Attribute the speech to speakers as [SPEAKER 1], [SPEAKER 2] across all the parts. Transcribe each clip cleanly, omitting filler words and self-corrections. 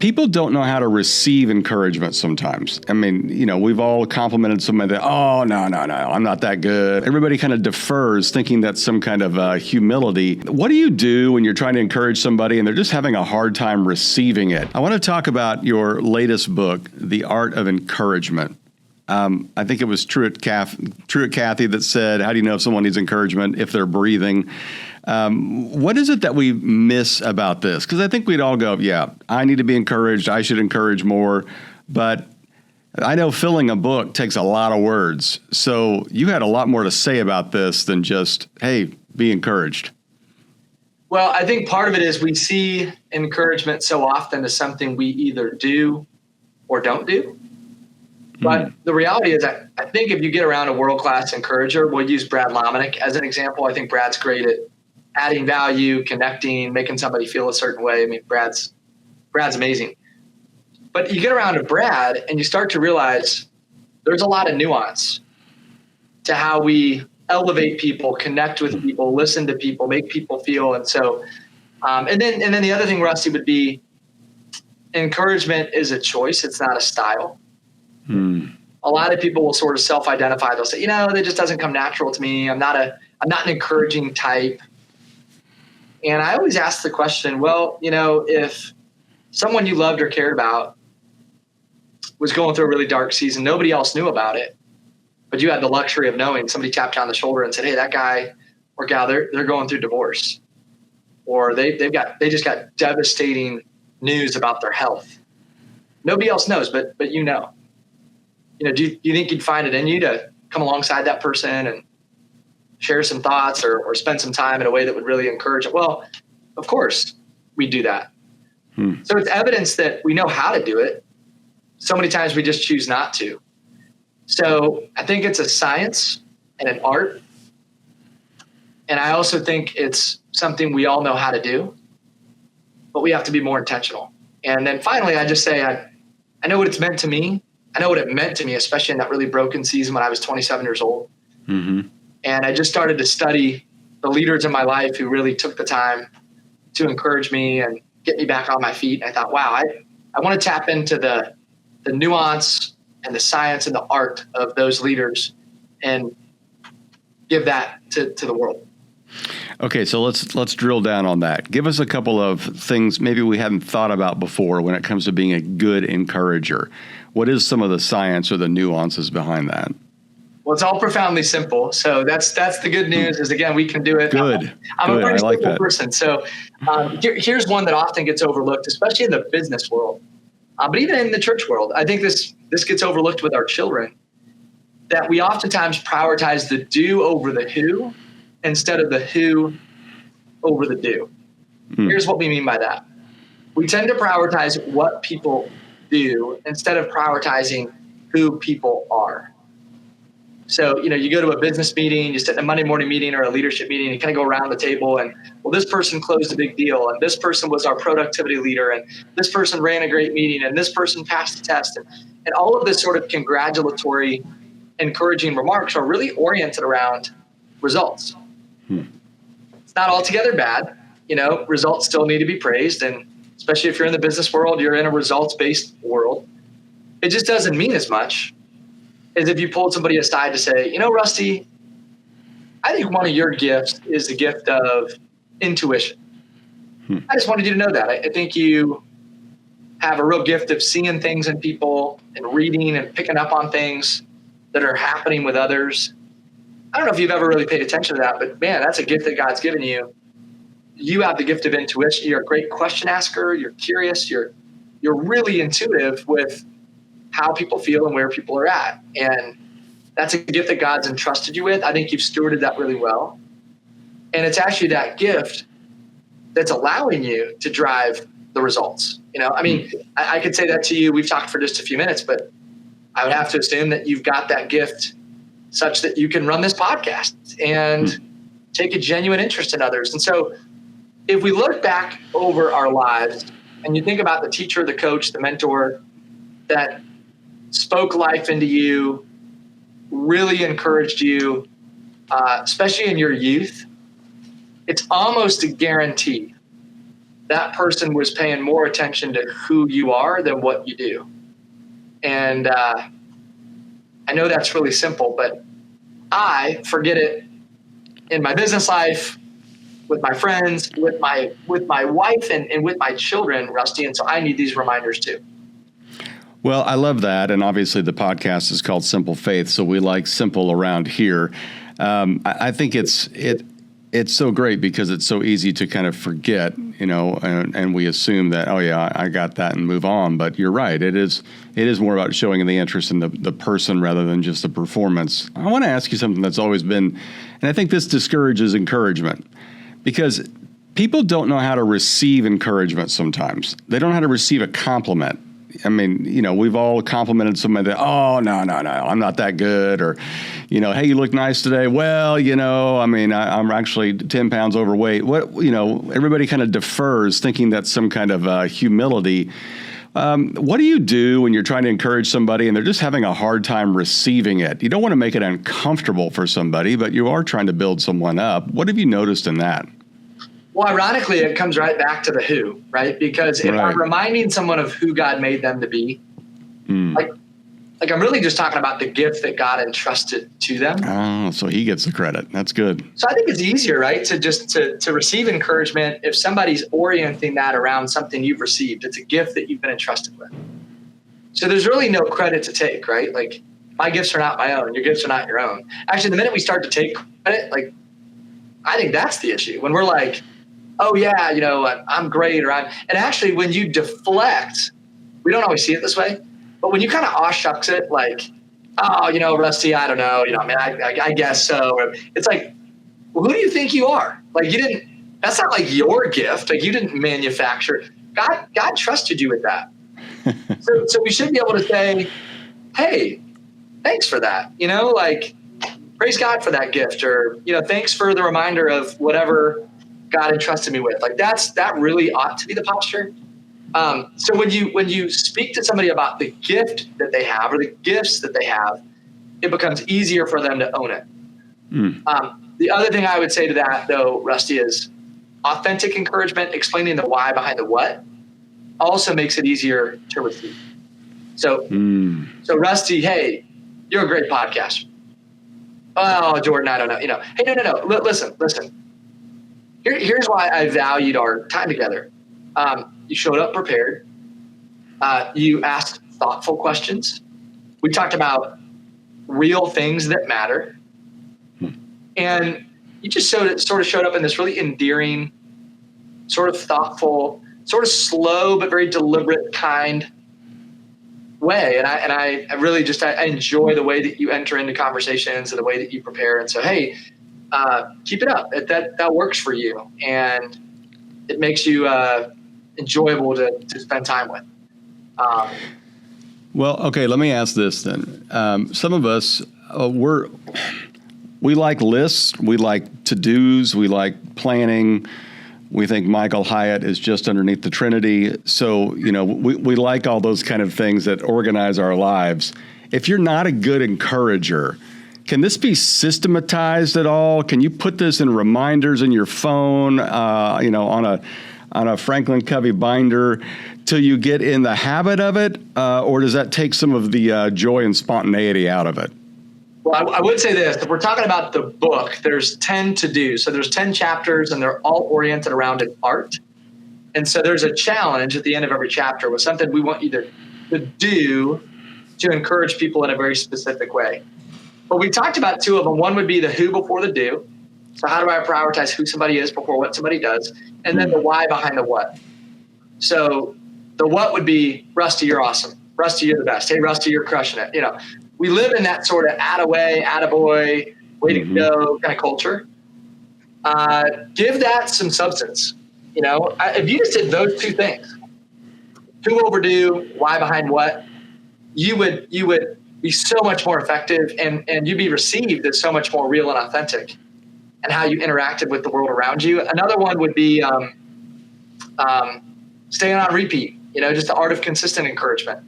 [SPEAKER 1] People don't know how to receive encouragement sometimes. I mean, we've all complimented somebody that, oh, no, I'm not that good. Everybody kind of defers thinking that's some kind of humility. What do you do when you're trying to encourage somebody and they're just having a hard time receiving it? I want to talk about your latest book, The Art of Encouragement. I think it was Truett Cathy that said, how do you know if someone needs encouragement if they're breathing? What is it that we miss about this? Because I think we'd all go, yeah, I need to be encouraged. I should encourage more. But I know filling a book takes a lot of words. So you had a lot more to say about this than just, hey, be encouraged.
[SPEAKER 2] Well, I think part of it is we see encouragement so often as something we either do or don't do. But the reality is, I think if you get around a world-class encourager, we'll use Brad Lomenick as an example. I think Brad's great at adding value, connecting, making somebody feel a certain way. I mean, Brad's amazing. But you get around to Brad and you start to realize there's a lot of nuance to how we elevate people, connect with people, listen to people, make people feel. And so, and then the other thing, Rusty, would be encouragement is a choice. It's not a style. A lot of people will sort of self-identify. They'll say, that just doesn't come natural to me. I'm not an encouraging type. And I always ask the question, well, if someone you loved or cared about was going through a really dark season, nobody else knew about it, but you had the luxury of knowing, somebody tapped you on the shoulder and said, hey, that guy or gal, they're going through divorce, or they just got devastating news about their health. Nobody else knows, but do you think you'd find it in you to come alongside that person and share some thoughts or spend some time in a way that would really encourage it? Well, of course we do that. So it's evidence that we know how to do it. So many times we just choose not to. So I think it's a science and an art. And I also think it's something we all know how to do, but we have to be more intentional. And then finally, I just say, I know what it's meant to me. I know what it meant to me, especially in that really broken season when I was 27 years old. Mm-hmm. And I just started to study the leaders in my life who really took the time to encourage me and get me back on my feet. And I thought, wow, I want to tap into the nuance and the science and the art of those leaders and give that to the world.
[SPEAKER 1] Okay, so let's drill down on that. Give us a couple of things maybe we hadn't thought about before when it comes to being a good encourager. What is some of the science or the nuances behind that?
[SPEAKER 2] Well, it's all profoundly simple. So that's the good news is, again, we can do it.
[SPEAKER 1] Good.
[SPEAKER 2] I'm
[SPEAKER 1] Good.
[SPEAKER 2] a very
[SPEAKER 1] I like
[SPEAKER 2] simple
[SPEAKER 1] that.
[SPEAKER 2] person. So here's one that often gets overlooked, especially in the business world, but even in the church world. I think this gets overlooked with our children, that we oftentimes prioritize the do over the who instead of the who over the do. Here's what we mean by that. We tend to prioritize what people do instead of prioritizing who people are. So, you go to a business meeting, you sit in a Monday morning meeting or a leadership meeting, you kind of go around the table and, well, this person closed a big deal, and this person was our productivity leader, and this person ran a great meeting, and this person passed the test. And all of this sort of congratulatory, encouraging remarks are really oriented around results. It's not altogether bad. Results still need to be praised. And especially if you're in the business world, you're in a results-based world. It just doesn't mean as much as if you pulled somebody aside to say, Rusty, I think one of your gifts is the gift of intuition. I just wanted you to know that. I think you have a real gift of seeing things in people and reading and picking up on things that are happening with others. I don't know if you've ever really paid attention to that, but man, that's a gift that God's given you. You have the gift of intuition. You're a great question asker. You're curious. You're really intuitive with how people feel and where people are at. And that's a gift that God's entrusted you with. I think you've stewarded that really well. And it's actually that gift that's allowing you to drive the results. I could say that to you. We've talked for just a few minutes, but I would have to assume that you've got that gift such that you can run this podcast and take a genuine interest in others. And so if we look back over our lives and you think about the teacher, the coach, the mentor that spoke life into you, really encouraged you, especially in your youth, it's almost a guarantee that person was paying more attention to who you are than what you do. And I know that's really simple, but I forget it in my business life, with my friends, with my wife, and with my children, Rusty. And so I need these reminders too.
[SPEAKER 1] Well, I love that. And obviously the podcast is called Simple Faith, so we like simple around here. I think it's so great because it's so easy to kind of forget, and we assume that, oh yeah, I got that and move on. But you're right. It is more about showing the interest in the person rather than just the performance. I want to ask you something that's always been, and I think this discourages encouragement, because people don't know how to receive encouragement sometimes. They don't know how to receive a compliment. I mean, we've all complimented somebody that, oh, no, I'm not that good. Or, hey, you look nice today. Well, I'm actually 10 pounds overweight. Everybody kind of defers thinking that's some kind of humility. What do you do when you're trying to encourage somebody and they're just having a hard time receiving it? You don't want to make it uncomfortable for somebody, but you are trying to build someone up. What have you noticed in that?
[SPEAKER 2] Well, ironically, it comes right back to the who, right? Because if I'm reminding someone of who God made them to be, like I'm really just talking about the gift that God entrusted to them.
[SPEAKER 1] Oh, so he gets the credit. That's good.
[SPEAKER 2] So I think it's easier, right, to receive encouragement if somebody's orienting that around something you've received. It's a gift that you've been entrusted with. So there's really no credit to take, right? Like, my gifts are not my own. Your gifts are not your own. Actually, the minute we start to take credit, like, I think that's the issue. When we're like, oh yeah, I'm great, and actually when you deflect, we don't always see it this way, but when you kind of aw shucks it, like, oh, Rusty, I don't know, I guess so. It's like, well, who do you think you are? Like, that's not like your gift. Like, you didn't manufacture it. God trusted you with that. so we should be able to say, hey, thanks for that. Praise God for that gift, or, thanks for the reminder of whatever God entrusted me with. Like, that really ought to be the posture. So when you speak to somebody about the gift that they have or the gifts that they have, it becomes easier for them to own it. The other thing I would say to that, though, Rusty, is authentic encouragement, explaining the why behind the what, also makes it easier to receive. So Rusty, hey, you're a great podcaster. Oh, Jordan, I don't know. Hey, no. Listen. Here's why I valued our time together. You showed up prepared. You asked thoughtful questions. We talked about real things that matter. And you just sort of showed up in this really endearing, sort of thoughtful, sort of slow, but very deliberate, kind way. And I really just, I enjoy the way that you enter into conversations and the way that you prepare. And so, hey, keep it up. That works for you, and it makes you enjoyable to spend time with.
[SPEAKER 1] Well, okay, let me ask this then. Some of us, we like lists, we like to-dos, we like planning. We think Michael Hyatt is just underneath the Trinity. So, we like all those kind of things that organize our lives. If you're not a good encourager, can this be systematized at all? Can you put this in reminders in your phone, on a Franklin Covey binder till you get in the habit of it? Or does that take some of the joy and spontaneity out of it?
[SPEAKER 2] Well, I would say this. If we're talking about the book, there's 10 to do. So there's 10 chapters, and they're all oriented around an art. And so there's a challenge at the end of every chapter with something we want you to do to encourage people in a very specific way. But we talked about two of them. One would be the who before the do. So how do I prioritize who somebody is before what somebody does? And then the why behind the what. So the what would be, Rusty, you're awesome. Rusty, you're the best. Hey, Rusty, you're crushing it. We live in that sort of attaboy, attaboy, way to go kind of culture. Give that some substance. If you just did those two things, who overdue, why behind what, you would be so much more effective, and you'd be received as so much more real and authentic, and how you interacted with the world around you. Another one would be staying on repeat, just the art of consistent encouragement.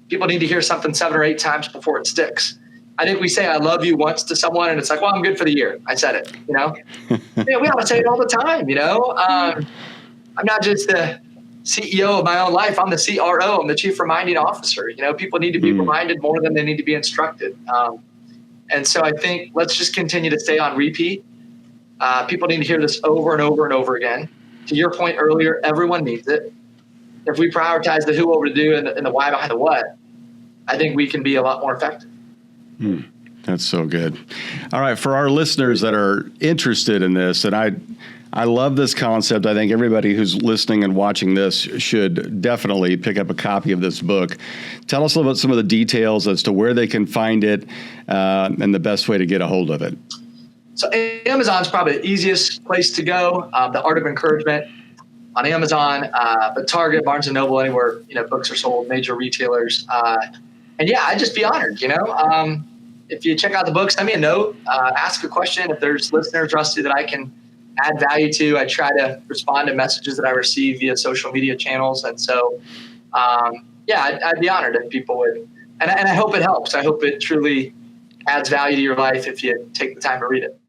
[SPEAKER 2] People need to hear something 7 or 8 times before it sticks. I think we say I love you once to someone, and it's like, well, I'm good for the year. I said it, we ought to say it all the time, I'm not just the CEO of my own life. I'm the CRO. I'm the chief reminding officer. People need to be reminded more than they need to be instructed. And so I think let's just continue to stay on repeat. People need to hear this over and over and over again. To your point earlier, everyone needs it. If we prioritize the who over the do and the why behind the what, I think we can be a lot more effective.
[SPEAKER 1] That's so good. All right, for our listeners that are interested in this, and I love this concept. I think everybody who's listening and watching this should definitely pick up a copy of this book. Tell us a little bit some of the details as to where they can find it and the best way to get a hold of it.
[SPEAKER 2] So Amazon's probably the easiest place to go. The Art of Encouragement on Amazon, but Target, Barnes & Noble, anywhere books are sold, major retailers. And yeah, I'd just be honored, if you check out the book, send me a note, ask a question. If there's listeners, Rusty, that I can add value to, I try to respond to messages that I receive via social media channels. And so, I'd be honored if people would, and I hope it helps. I hope it truly adds value to your life if you take the time to read it.